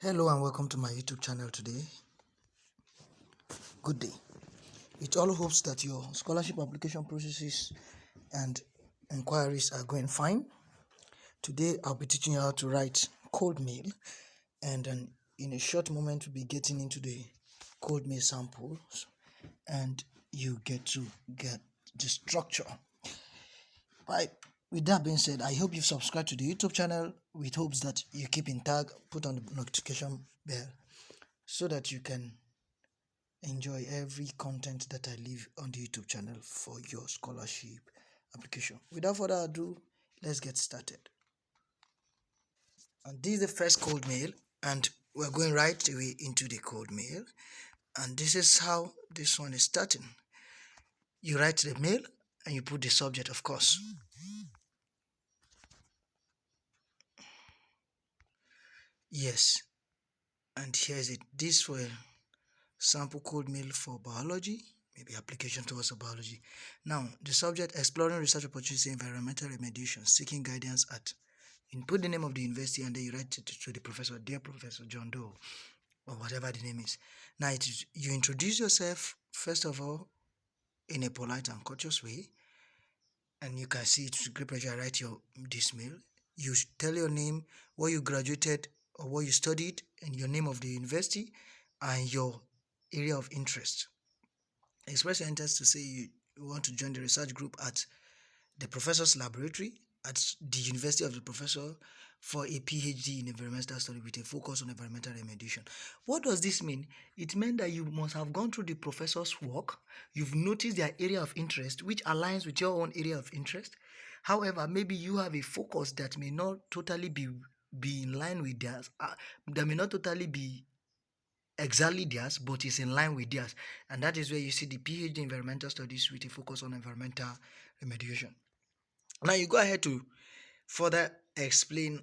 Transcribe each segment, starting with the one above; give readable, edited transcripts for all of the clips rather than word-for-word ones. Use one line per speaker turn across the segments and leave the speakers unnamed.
Hello and welcome to my YouTube channel today. Good day. With all hopes that your scholarship application processes and inquiries are going fine. Today I'll be teaching you how to write cold mail, and in a short moment we'll be getting into the cold mail samples and you get to get the structure. Right. With that being said, I hope you've subscribed to the YouTube channel with hopes that you keep in tag, put on the notification bell so that you can enjoy every content that I leave on the YouTube channel for your scholarship application. Without further ado, let's get started. And this is the first cold mail, and we're going right away into the cold mail. And this is how this one is starting. You write the mail and you put the subject, of course. Yes, and here's it. This will sample cold mail for biology, maybe application towards biology. Now, the subject: exploring research opportunities in environmental remediation, seeking guidance at. You put the name of the university and then you write it to the professor, dear Professor John Doe, or whatever the name is. Now, you introduce yourself, first of all, in a polite and courteous way. And you can see it's great pleasure. Write this mail. You tell your name, where you graduated or what you studied, and your name of the university, and your area of interest. Express your interest to say you want to join the research group at the professor's laboratory at the University of the Professor for a PhD in environmental study with a focus on environmental remediation. What does this mean? It meant that you must have gone through the professor's work. You've noticed their area of interest, which aligns with your own area of interest. However, maybe you have a focus that may not totally be in line with theirs, that may not totally be exactly theirs, but is in line with theirs. And that is where you see the PhD in environmental studies with a focus on environmental remediation. Now you go ahead to further explain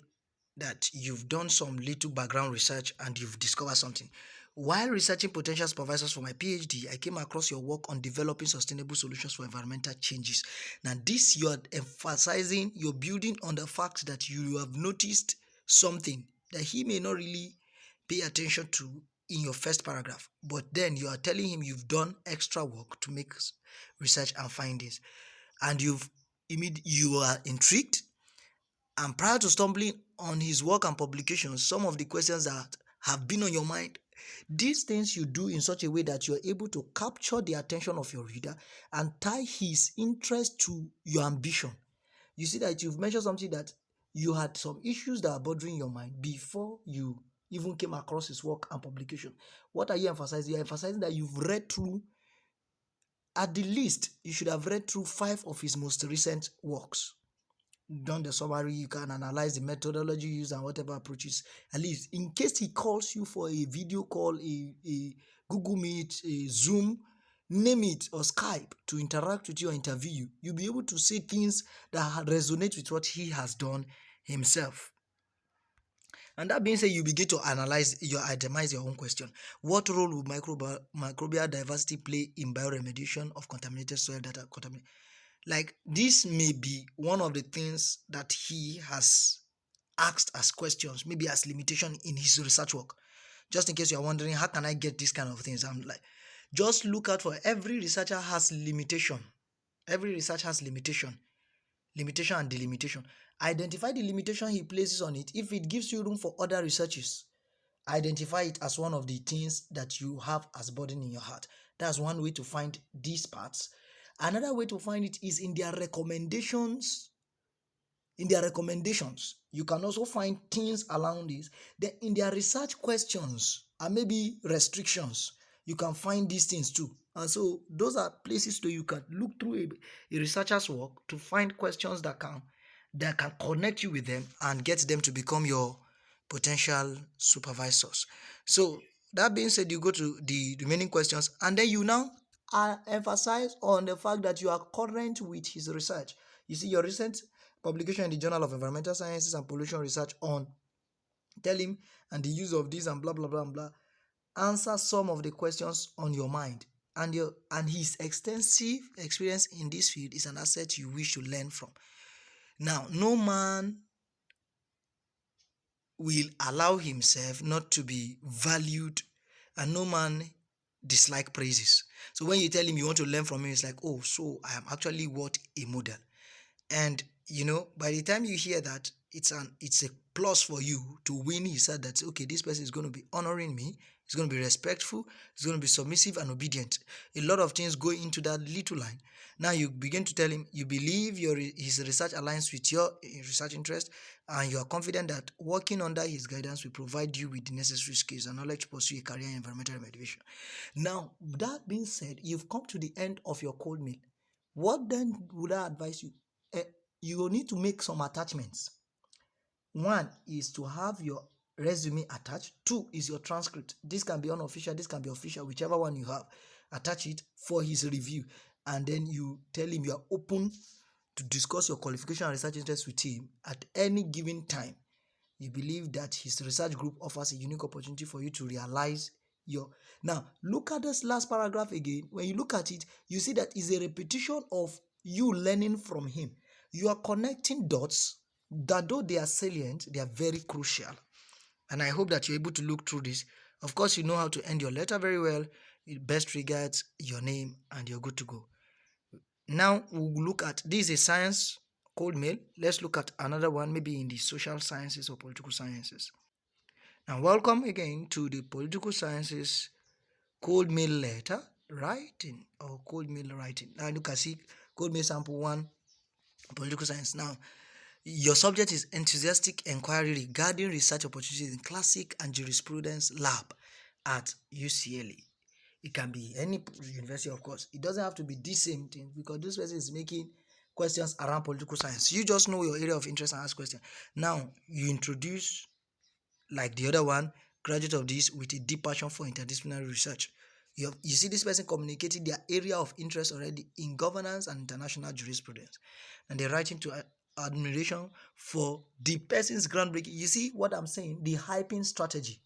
that you've done some little background research and you've discovered something. While researching potential supervisors for my PhD, I came across your work on developing sustainable solutions for environmental changes. Now this, you're emphasizing, you're building on the fact that you have noticed something that he may not really pay attention to in your first paragraph, but then you are telling him you've done extra work to make research and findings, and you are intrigued. And prior to stumbling on his work and publications, some of the questions that have been on your mind, these things you do in such a way that you're able to capture the attention of your reader and tie his interest to your ambition. You see that you've mentioned something that you had some issues that are bothering your mind before you even came across his work and publication. What are you emphasizing? You're emphasizing that you've read through, at the least, you should have read through 5 of his most recent works. Done the summary, you can analyze the methodology used and whatever approaches. At least in case he calls you for a video call, a Google Meet, a Zoom, name it, or Skype to interact with you or interview you, you'll be able to say things that resonate with what he has done himself. And that being said, you begin to itemize your own question. What role will microbial diversity play in bioremediation of contaminated soil that are contaminated? Like, this may be one of the things that he has asked as questions, maybe as limitation in his research work. Just in case you're wondering, how can I get these kind of things? I'm like, just look out for every researcher has limitation. Every research has limitation and delimitation. Identify the limitation he places on it. If it gives you room for other researches, identify it as one of the things that you have as burden in your heart. That's one way to find these parts. Another way to find it is in their recommendations. You can also find things around this. Then in their research questions and maybe restrictions, you can find these things too. And so those are places where you can look through a researcher's work to find questions that can connect you with them and get them to become your potential supervisors. So that being said, you go to the remaining questions and then you now emphasize on the fact that you are current with his research. You see your recent publication in the Journal of Environmental Sciences and Pollution Research on, tell him, and the use of this and blah blah blah blah. Answer some of the questions on your mind, and his extensive experience in this field is an asset you wish to learn from. Now, no man will allow himself not to be valued, and no man dislike praises. So when you tell him you want to learn from him, it's like, oh, so I am actually what a model. And by the time you hear that, it's a plus for you to win. He said that, okay, this person is going to be honoring me, he's going to be respectful, he's going to be submissive and obedient. A lot of things go into that little line. Now you begin to tell him you believe his research aligns with your research interest, and you are confident that working under his guidance will provide you with the necessary skills and knowledge to pursue a career in environmental remediation. Now, that being said, you've come to the end of your cold mail. What then would I advise you? Eh, you will need to make some attachments. One is to have your resume attached. Two is your transcript. This can be unofficial, this can be official, whichever one you have. Attach it for his review, and then you tell him you are open to discuss your qualification and research interests with him at any given time. You believe that his research group offers a unique opportunity for you to realize your. Now, look at this last paragraph again. When you look at it, you see that is a repetition of you learning from him. You are connecting dots that, though they are salient, they are very crucial. And I hope that you're able to look through this. Of course, you know how to end your letter very well. Best regards, your name, and you're good to go. Now we'll look at, this is a science cold mail. Let's look at another one, maybe in the social sciences or political sciences. Now, welcome again to the political sciences cold mail letter writing or cold mail writing. Now look at, see, cold mail sample 1, political science. Now, your subject is enthusiastic inquiry regarding research opportunities in classic and jurisprudence lab at UCLA. It can be any university, of course. It doesn't have to be the same thing, because this person is making questions around political science. You just know your area of interest and ask questions. Now, you introduce, like the other one, graduate of this with a deep passion for interdisciplinary research. You see this person communicating their area of interest already in governance and international jurisprudence. And they're writing to admiration for the person's groundbreaking. You see what I'm saying? The hyping strategy.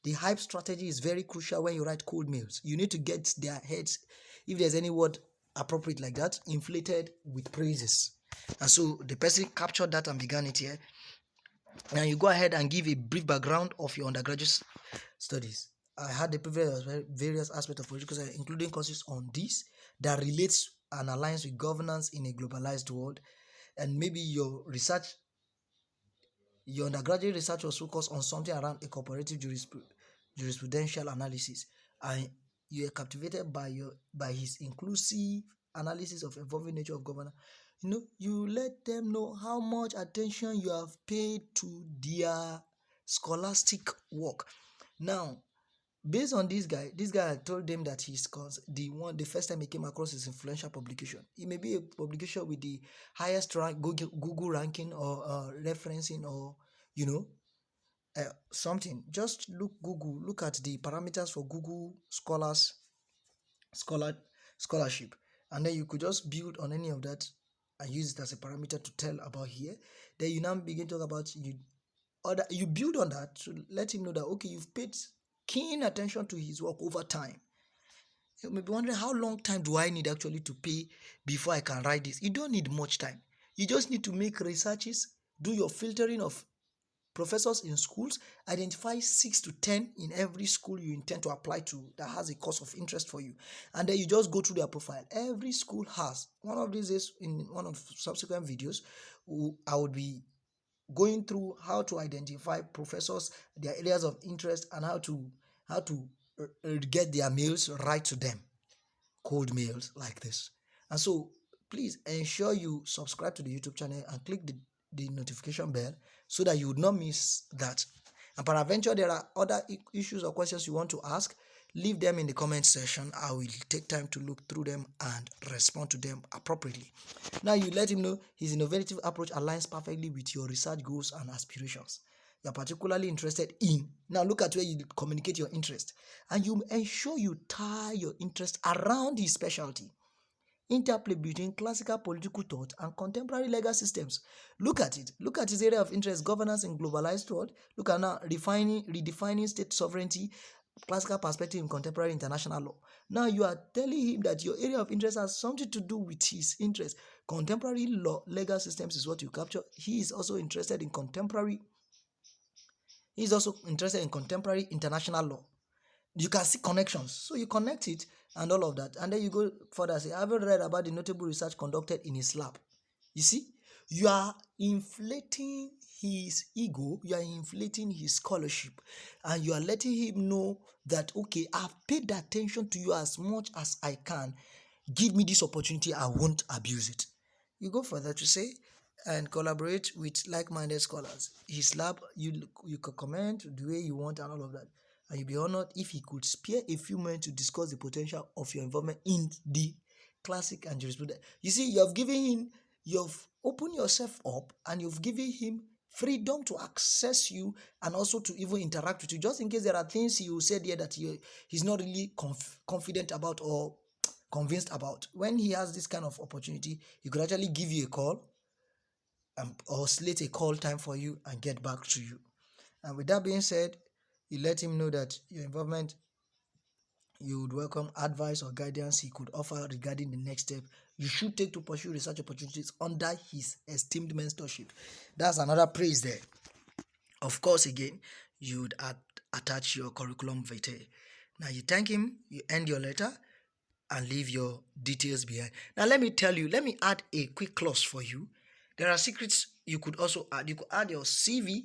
The hype strategy is very crucial when you write cold mails. You need to get their heads, if there's any word appropriate like that, inflated with praises. And so the person captured that and began it here. Now you go ahead and give a brief background of your undergraduate studies. I had the privilege of various aspects of political science, including courses on this that relates and aligns with governance in a globalized world. And maybe your undergraduate research was focused on something around a cooperative jurisprudential analysis, and you are captivated by his inclusive analysis of evolving nature of governance. You let them know how much attention you have paid to their scholastic work. Now, based on this guy had told them that the first time he came across his influential publication. It may be a publication with the highest rank Google ranking, or referencing, or something. Just look at the parameters for Google scholarship, and then you could just build on any of that and use it as a parameter to tell about here. Then you now begin to talk about you build on that to let him know that, okay, you've paid keen attention to his work over time. You may be wondering, how long time do I need actually to pay before I can write this? You don't need much time. You just need to make researches, do your filtering of professors in schools, identify 6 to 10 in every school you intend to apply to that has a course of interest for you, and then you just go through their profile. Every school has. One of these days, in one of subsequent videos, I would be going through how to identify professors, their areas of interest, and how to get their mails right to them, cold mails like this. And so please ensure you subscribe to the YouTube channel and click the notification bell so that you would not miss that. And peradventure there are other issues or questions you want to ask, leave them in the comment section. I will take time to look through them and respond to them appropriately. Now you let him know his innovative approach aligns perfectly with your research goals and aspirations you're particularly interested in. Now look at where you communicate your interest, and you ensure you tie your interest around his specialty. Interplay between classical political thought and contemporary legal systems. Look at it. Look at his area of interest, governance in globalized world. Look at now redefining state sovereignty, classical perspective in contemporary international law. Now you are telling him that your area of interest has something to do with his interest. Contemporary law, legal systems is what you capture. He is also interested in contemporary He's also interested in contemporary international law. You can see connections. So you connect it and all of that. And then you go further and say, I haven't read about the notable research conducted in his lab. You see, you are inflating his ego, you are inflating his scholarship, and you are letting him know that, okay, I've paid attention to you as much as I can. Give me this opportunity, I won't abuse it. You go further to say, and collaborate with like-minded scholars. His lab, you can comment the way you want and all of that. And you'll be honored if he could spare a few minutes to discuss the potential of your involvement in the classic and jurisprudence. You see, you've opened yourself up and you've given him freedom to access you and also to even interact with you, just in case there are things you said here that he's not really confident about or convinced about. When he has this kind of opportunity, he could actually give you a call or slate a call time for you and get back to you. And with that being said, you let him know that your involvement, you would welcome advice or guidance he could offer regarding the next step you should take to pursue research opportunities under his esteemed mentorship. That's another praise there. Of course, again, you would attach your curriculum vitae. Now you thank him, you end your letter, and leave your details behind. Now let me add a quick clause for you. There are secrets you could also add. You could add your CV.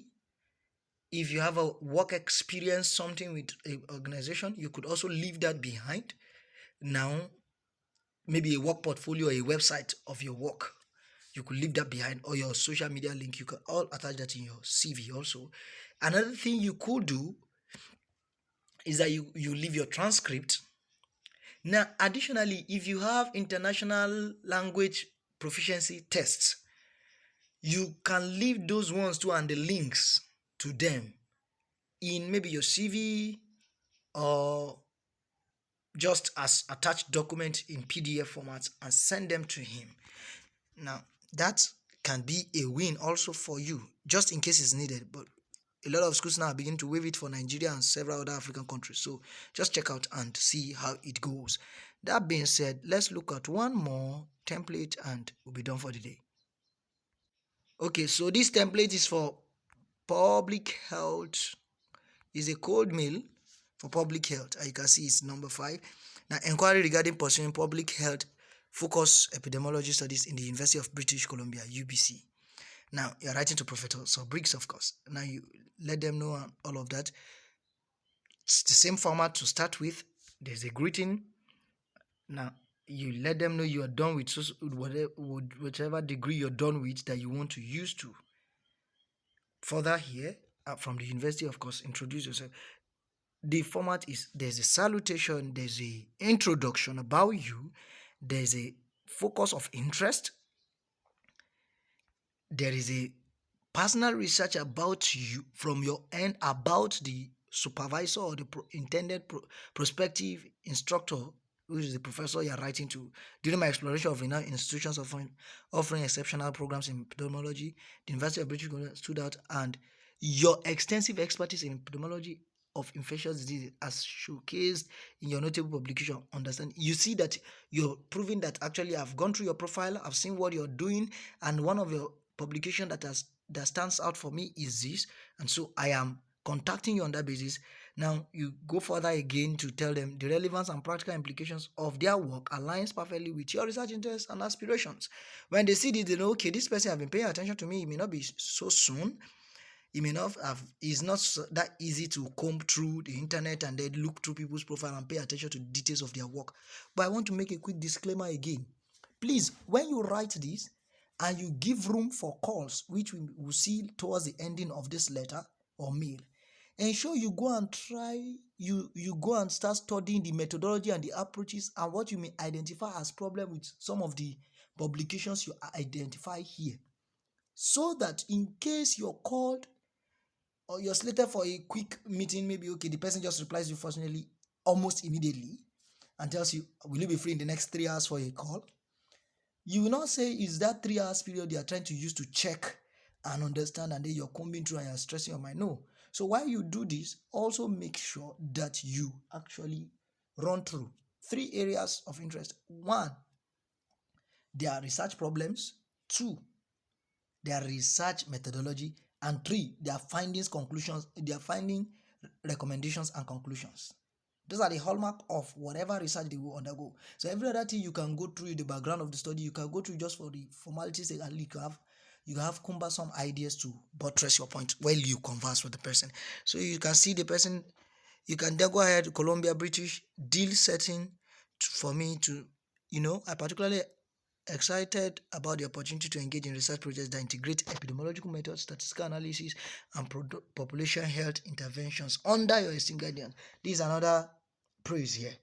If you have a work experience, something with an organization, you could also leave that behind. Now, maybe a work portfolio or a website of your work, you could leave that behind, or your social media link, you can all attach that in your CV also. Another thing you could do is that you leave your transcript. Now, additionally, if you have international language proficiency tests, you can leave those ones too and the links to them in maybe your CV or just as attached document in PDF format and send them to him. Now, that can be a win also for you, just in case it's needed. But a lot of schools now are beginning to waive it for Nigeria and several other African countries. So just check out and see how it goes. That being said, let's look at one more template and we'll be done for the day. Okay, so this template is for public health. It's a cold mail for public health. As you can see, it's number 5. Now, inquiry regarding pursuing public health focus epidemiology studies in the University of British Columbia, UBC. Now, you're writing to Professor Briggs, of course. Now, you let them know all of that. It's the same format to start with. There's a greeting. Now, you let them know you are done with whatever degree you're done with that you want to use to. Further here, from the university, of course, introduce yourself. The format is, there's a salutation, there's a introduction about you, there's a focus of interest, there is a personal research about you from your end about the supervisor or the intended prospective instructor, which is the professor you're writing to. During my exploration of renowned institutions offering exceptional programs in epidemiology, the University of British Columbia stood out, and your extensive expertise in epidemiology of infectious diseases as showcased in your notable publication. Understand, you see that you're proving that actually I've gone through your profile, I've seen what you're doing, and one of your publication that stands out for me is this, and so I am contacting you on that basis. Now you go further again to tell them the relevance and practical implications of their work aligns perfectly with your research interests and aspirations. When they see this, they know, okay, this person has been paying attention to me. It may not be so soon, it may not have, it's not that easy to comb through the internet and then look through people's profile and pay attention to the details of their work. But I want to make a quick disclaimer again. Please, when you write this and you give room for calls, which we will see towards the ending of this letter or mail, ensure you go and you go and start studying the methodology and the approaches and what you may identify as problem with some of the publications you identify here, so that in case you're called or you're slated for a quick meeting, maybe, okay, the person just replies you fortunately almost immediately and tells you, will you be free in the next 3 hours for a call? You will not say, is that 3 hours period you are trying to use to check and understand, and then you're combing through and you're stressing your mind. No. So while you do this, also make sure that you actually run through 3 areas of interest. 1, their research problems. 2, their research methodology. And 3, their findings, conclusions, their finding, recommendations, and conclusions. Those are the hallmark of whatever research they will undergo. So every other thing you can go through the background of the study, you can go through just for the formalities, and you have cumbersome ideas to buttress your point while you converse with the person. So you can see the person, you can then go ahead, Columbia British deal setting for me to, I particularly excited about the opportunity to engage in research projects that integrate epidemiological methods, statistical analysis, and population health interventions under your esteemed guidance. This is another praise here.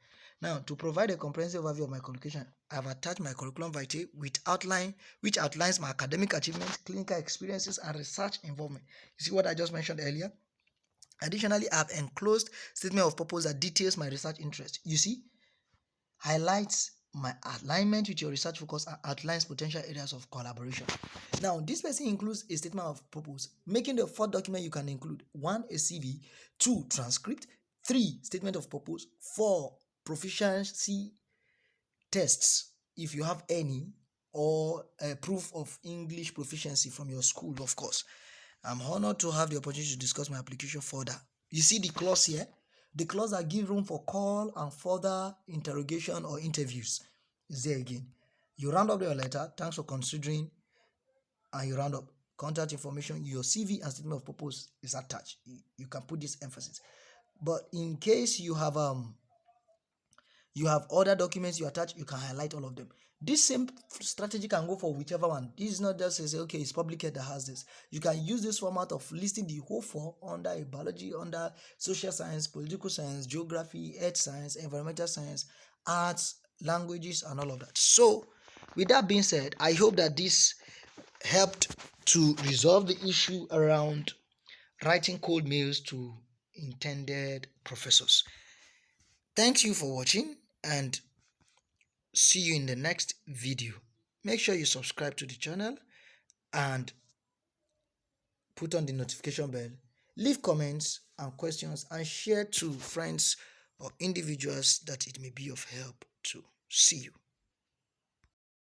Now, to provide a comprehensive overview of my qualification, I have attached my curriculum vitae which outlines my academic achievements, clinical experiences, and research involvement. You see what I just mentioned earlier? Additionally, I have enclosed statement of purpose that details my research interest. You see, highlights my alignment with your research focus and outlines potential areas of collaboration. Now, this person includes a statement of purpose, making the 4th document you can include: 1, a CV; 2, transcript; 3, statement of purpose; 4, proficiency tests, if you have any, or a proof of English proficiency from your school, of course. I'm honored to have the opportunity to discuss my application further. You see the clause here? The clause that give room for call and further interrogation or interviews is there again. You round up your letter. Thanks for considering, and you round up. Contact information, your CV and statement of purpose is attached. You can put this emphasis. But in case you have other documents you attach, you can highlight all of them. This same strategy can go for whichever one. This is not just to say, okay, it's public health that has this. You can use this format of listing the whole 4 under a biology, under social science, political science, geography, earth science, environmental science, arts, languages, and all of that. So, with that being said, I hope that this helped to resolve the issue around writing cold mails to intended professors. Thank you for watching, and see you in the next video. Make sure you subscribe to the channel and put on the notification bell. Leave comments and questions and share to friends or individuals that it may be of help to. See you.